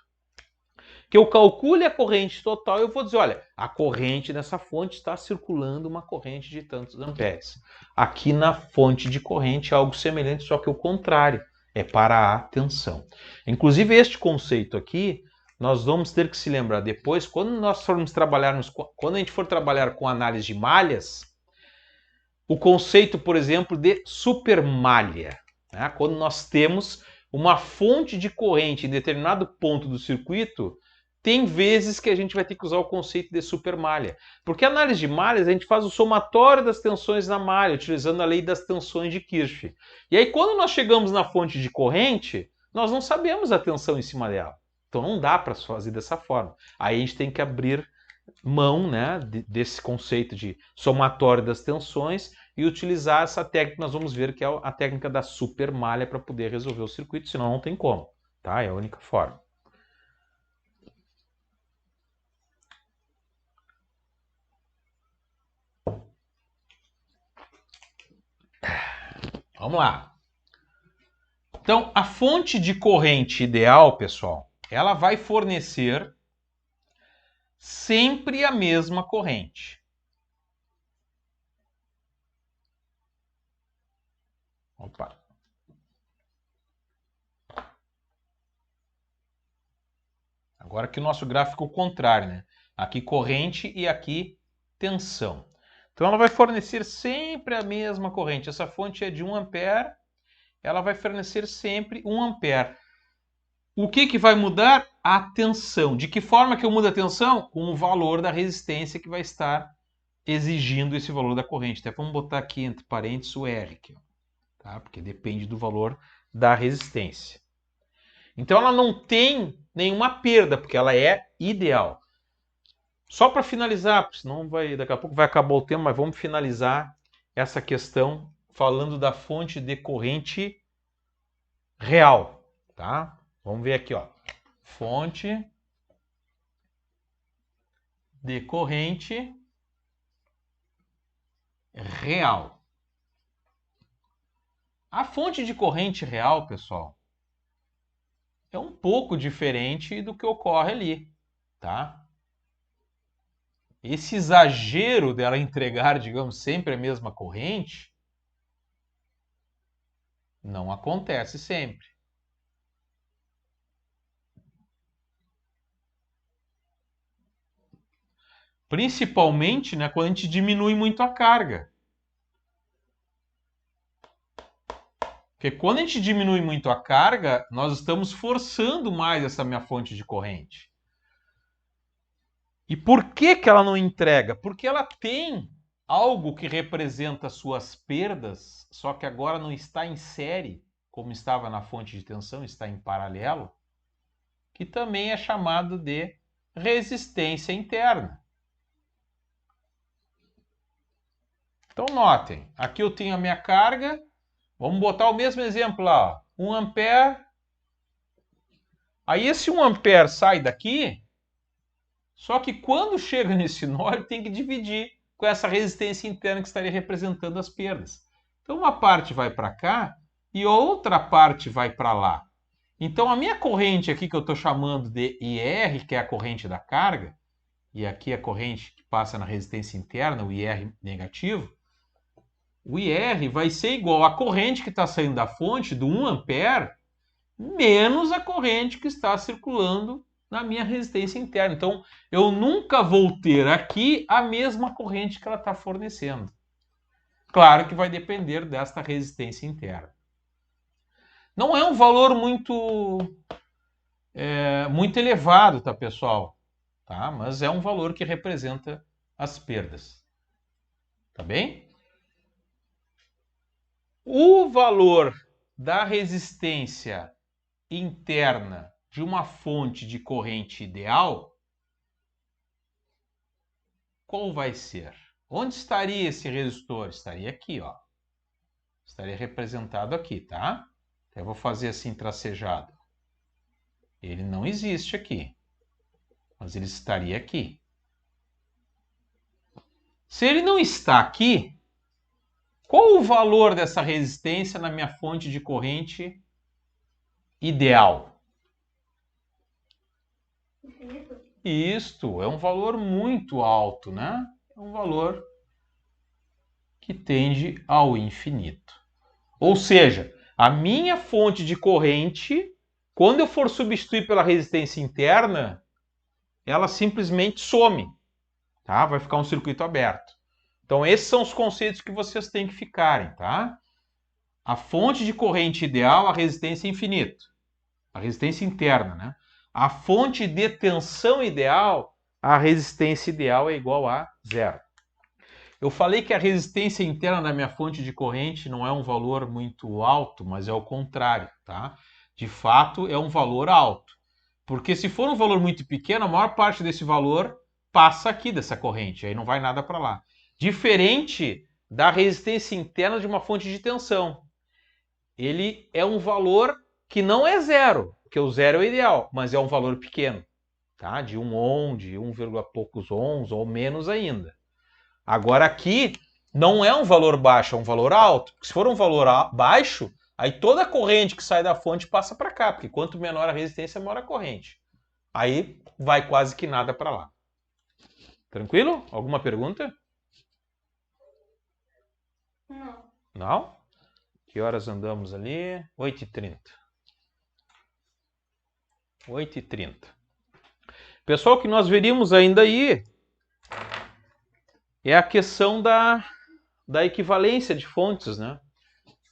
Que eu calcule a corrente total e eu vou dizer, olha, a corrente nessa fonte está circulando uma corrente de tantos amperes. Aqui na fonte de corrente é algo semelhante, só que o contrário, é para a tensão. Inclusive este conceito aqui, nós vamos ter que se lembrar depois, quando nós formos trabalhar, quando a gente for trabalhar com análise de malhas, o conceito, por exemplo, de supermalha. Né? Quando nós temos uma fonte de corrente em determinado ponto do circuito, tem vezes que a gente vai ter que usar o conceito de supermalha. Porque a análise de malhas, a gente faz o somatório das tensões na malha, utilizando a lei das tensões de Kirchhoff. E aí, quando nós chegamos na fonte de corrente, nós não sabemos a tensão em cima dela. Então não dá para fazer dessa forma. Aí a gente tem que abrir mão, né, desse conceito de somatório das tensões e utilizar essa técnica que nós vamos ver, que é a técnica da supermalha, para poder resolver o circuito, senão não tem como. Tá? É a única forma. Vamos lá. Então, a fonte de corrente ideal, pessoal, ela vai fornecer sempre a mesma corrente. Opa. Agora aqui o nosso gráfico contrário, né? Aqui corrente e aqui tensão. Então ela vai fornecer sempre a mesma corrente. Essa fonte é de 1 ampere, ela vai fornecer sempre 1 ampere. O que vai mudar? A tensão. De que forma que eu mudo a tensão? Com o valor da resistência que vai estar exigindo esse valor da corrente. Até vamos botar aqui entre parênteses o R, aqui, tá? Porque depende do valor da resistência. Então ela não tem nenhuma perda, porque ela é ideal. Só para finalizar, porque senão daqui a pouco vai acabar o tempo, mas vamos finalizar essa questão falando da fonte de corrente real, tá? Vamos ver aqui, ó. Fonte de corrente real. A fonte de corrente real, pessoal, é um pouco diferente do que ocorre ali, tá? Esse exagero dela entregar, digamos, sempre a mesma corrente, não acontece sempre. Principalmente, né, quando a gente diminui muito a carga. Porque quando a gente diminui muito a carga, nós estamos forçando mais essa minha fonte de corrente. E por que que ela não entrega? Porque ela tem algo que representa suas perdas, só que agora não está em série, como estava na fonte de tensão, está em paralelo, que também é chamado de resistência interna. Então notem, aqui eu tenho a minha carga, vamos botar o mesmo exemplo lá, 1 ampere. Aí esse 1 ampere sai daqui, só que quando chega nesse nó, ele tem que dividir com essa resistência interna que estaria representando as perdas. Então uma parte vai para cá e outra parte vai para lá. Então a minha corrente aqui que eu estou chamando de IR, que é a corrente da carga, e aqui a corrente que passa na resistência interna, o IR negativo, o IR vai ser igual à corrente que está saindo da fonte, do 1 ampere, menos a corrente que está circulando na minha resistência interna. Então, eu nunca vou ter aqui a mesma corrente que ela está fornecendo. Claro que vai depender desta resistência interna. Não é um valor muito elevado, tá, pessoal? Tá? Mas é um valor que representa as perdas. Tá bem? O valor da resistência interna de uma fonte de corrente ideal, qual vai ser? Onde estaria esse resistor? Estaria aqui, ó. Estaria representado aqui, tá? Eu vou fazer assim tracejado. Ele não existe aqui, mas ele estaria aqui. Se ele não está aqui, qual o valor dessa resistência na minha fonte de corrente ideal?
Infinito?
Isto é um valor muito alto, né? É um valor que tende ao infinito. Ou seja, a minha fonte de corrente, quando eu for substituir pela resistência interna, ela simplesmente some, tá? Vai ficar um circuito aberto. Então, esses são os conceitos que vocês têm que ficarem, tá? A fonte de corrente ideal, a resistência infinito. A resistência interna, né? A fonte de tensão ideal, a resistência ideal é igual a zero. Eu falei que a resistência interna da minha fonte de corrente não é um valor muito alto, mas é o contrário, tá? De fato, é um valor alto. Porque se for um valor muito pequeno, a maior parte desse valor passa aqui dessa corrente, aí não vai nada para lá. Diferente da resistência interna de uma fonte de tensão. Ele é um valor que não é zero, porque o zero é o ideal, mas é um valor pequeno, tá? De 1 ohm, de 1, poucos ohms ou menos ainda. Agora aqui não é um valor baixo, é um valor alto. Se for um valor baixo, aí toda a corrente que sai da fonte passa para cá, porque quanto menor a resistência, maior a corrente. Aí vai quase que nada para lá. Tranquilo? Alguma pergunta?
Não.
Não? Que horas andamos ali? 8h30. 8h30. Pessoal, o que nós veríamos ainda aí é a questão da equivalência de fontes, né?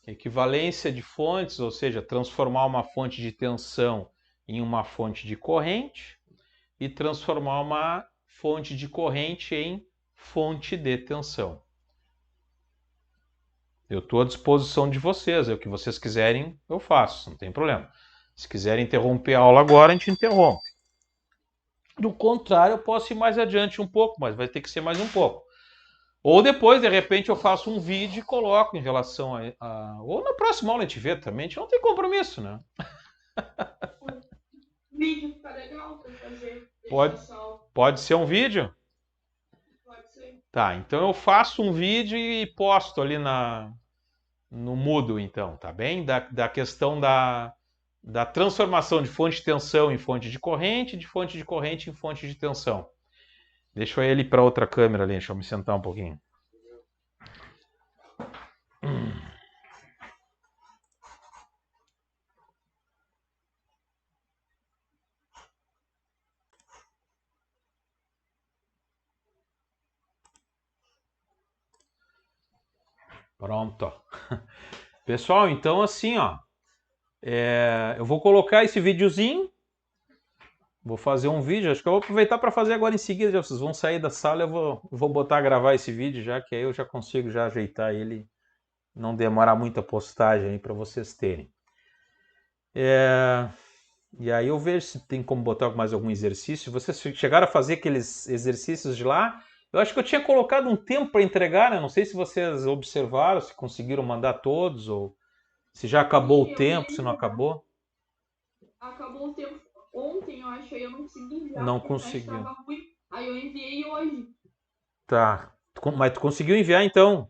Equivalência de fontes, ou seja, transformar uma fonte de tensão em uma fonte de corrente e transformar uma fonte de corrente em fonte de tensão. Eu estou à disposição de vocês, o que vocês quiserem eu faço, não tem problema. Se quiserem interromper a aula agora, a gente interrompe. Do contrário, eu posso ir mais adiante um pouco, mas vai ter que ser mais um pouco. Ou depois, de repente, eu faço um vídeo e coloco em relação ou na próxima aula a gente vê também, a gente não tem compromisso, né?
Vídeo fica legal pra fazer.
Pode. Pode ser um vídeo?
Pode ser.
Tá, então eu faço um vídeo e posto ali no Moodle, então, tá bem? Da questão da transformação de fonte de tensão em fonte de corrente em fonte de tensão. Deixa eu ir ali para outra câmera ali, deixa eu me sentar um pouquinho. Pronto. Pessoal, então assim, ó, eu vou colocar esse videozinho, vou fazer um vídeo, acho que eu vou aproveitar para fazer agora em seguida, já vocês vão sair da sala, eu vou botar a gravar esse vídeo já, que aí eu já consigo já ajeitar ele, não demorar muita postagem aí para vocês terem. E aí eu vejo se tem como botar mais algum exercício. Vocês chegaram a fazer aqueles exercícios de lá? Eu acho que eu tinha colocado um tempo para entregar, né? Não sei se vocês observaram, se conseguiram mandar todos, ou se já acabou o tempo, se não acabou.
Acabou o tempo ontem, eu acho, aí eu não consegui enviar.
Não
porque a internet
conseguiu.
tava ruim. Aí eu enviei hoje.
Tá. Mas tu conseguiu enviar então?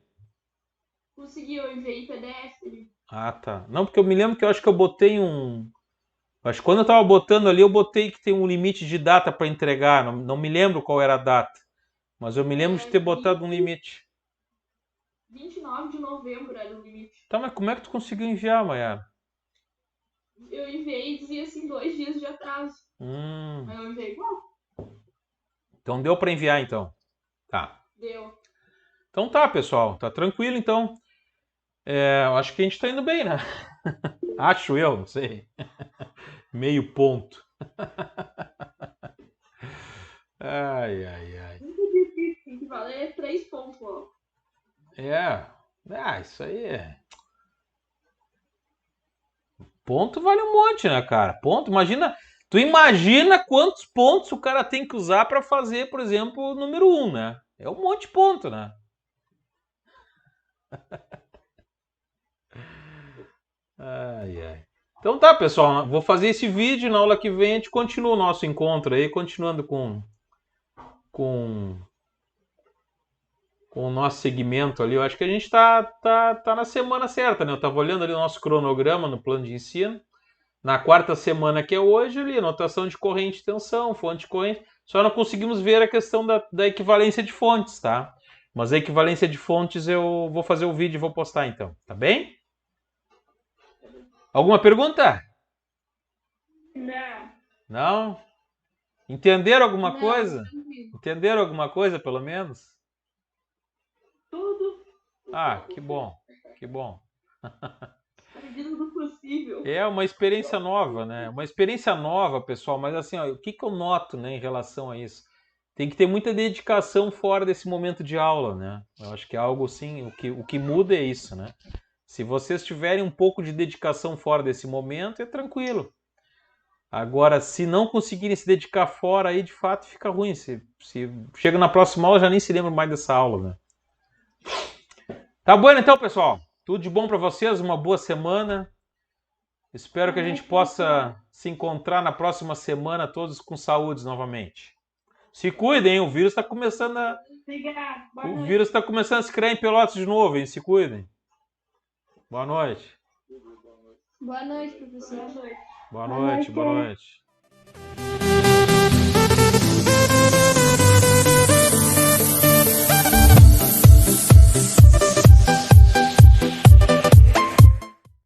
Consegui, eu enviei PDF.
Ah, tá. Não, porque eu me lembro que eu acho que eu botei Acho que quando eu tava botando ali, eu botei que tem um limite de data para entregar. Não me lembro qual era a data. Mas eu me lembro de ter botado um limite.
29 de novembro era o limite.
Tá, mas como é que tu conseguiu enviar, Mayara?
Eu enviei e dizia assim 2 dias de atraso. Aí eu enviei igual.
Então deu para enviar, então. Tá.
Deu.
Então tá, pessoal. Tá tranquilo, então. Eu acho que a gente tá indo bem, né? Acho eu, não sei. Meio ponto. Ai, ai, ai.
Muito difícil, tem que valer 3 pontos, ó.
Isso aí é. Ponto vale um monte, né, cara? Ponto, tu imagina quantos pontos o cara tem que usar para fazer, por exemplo, o número 1, né? É um monte de ponto, né? Ai, ai. Então tá, pessoal, vou fazer esse vídeo, na aula que vem a gente continua o nosso encontro aí, continuando com o nosso segmento ali. Eu acho que a gente tá na semana certa, né? Eu tava olhando ali o nosso cronograma no plano de ensino. Na quarta semana, que é hoje, ali, anotação de corrente e tensão, fonte de corrente. Só não conseguimos ver a questão da equivalência de fontes, tá? Mas a equivalência de fontes eu vou fazer o vídeo e vou postar então, tá bem? Alguma pergunta?
Não.
Não? Entenderam alguma
Não,
coisa?
tranquilo.
Entenderam alguma coisa, pelo menos?
Tudo
Ah, que bom, que bom.
à medida do possível.
É uma experiência nova, né? Uma experiência nova, pessoal, mas assim, ó, o que eu noto, né, em relação a isso? Tem que ter muita dedicação fora desse momento de aula, né? Eu acho que é algo assim, o que muda é isso, né? Se vocês tiverem um pouco de dedicação fora desse momento, é tranquilo. Agora, se não conseguirem se dedicar fora, aí de fato fica ruim. Se chega na próxima aula, já nem se lembra mais dessa aula, né? Tá bom então, pessoal. Tudo de bom para vocês, uma boa semana. Espero que a gente possa se encontrar na próxima semana, todos com saúde novamente. Se cuidem, hein? O vírus está começando a.
Obrigada.
O vírus está começando a se criar em Pelotas de novo, hein? Se cuidem. Boa noite.
Boa noite, professor.
Boa noite.
Boa noite, boa noite.